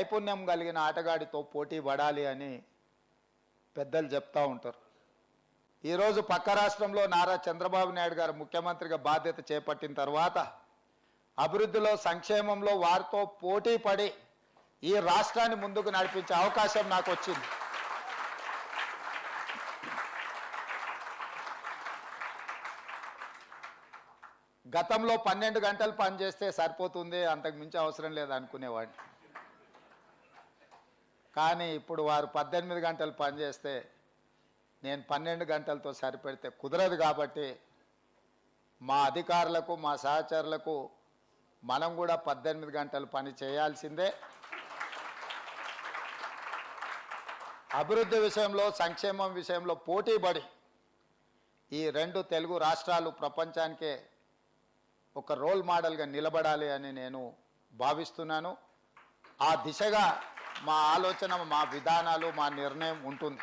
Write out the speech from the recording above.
నైపుణ్యం కలిగిన ఆటగాడితో పోటీ పడాలి అని పెద్దలు చెప్తా ఉంటారు. ఈరోజు పక్క రాష్ట్రంలో నారా చంద్రబాబు నాయుడు గారు ముఖ్యమంత్రిగా బాధ్యత చేపట్టిన తర్వాత అభివృద్ధిలో సంక్షేమంలో వారితో పోటీ పడి ఈ రాష్ట్రాన్ని ముందుకు నడిపించే అవకాశం నాకు వచ్చింది. గతంలో 12 గంటలు పనిచేస్తే సరిపోతుంది, అంతకు మించి అవసరం లేదు అనుకునేవాడిని. కానీ ఇప్పుడు వారు 18 గంటలు పనిచేస్తే నేను 12 గంటలతో సరిపెడితే కుదరదు. కాబట్టి మా అధికారులకు మా సహచరులకు మనం కూడా 18 గంటలు పని చేయాల్సిందే. అభివృద్ధి విషయంలో సంక్షేమం విషయంలో పోటీపడి ఈ 2 తెలుగు రాష్ట్రాలు ప్రపంచానికే ఒక రోల్ మోడల్గా నిలబడాలి అని నేను భావిస్తున్నాను. ఆ దిశగా మా ఆలోచన, మా విధానాలు, మా నిర్ణయం ఉంటుంది.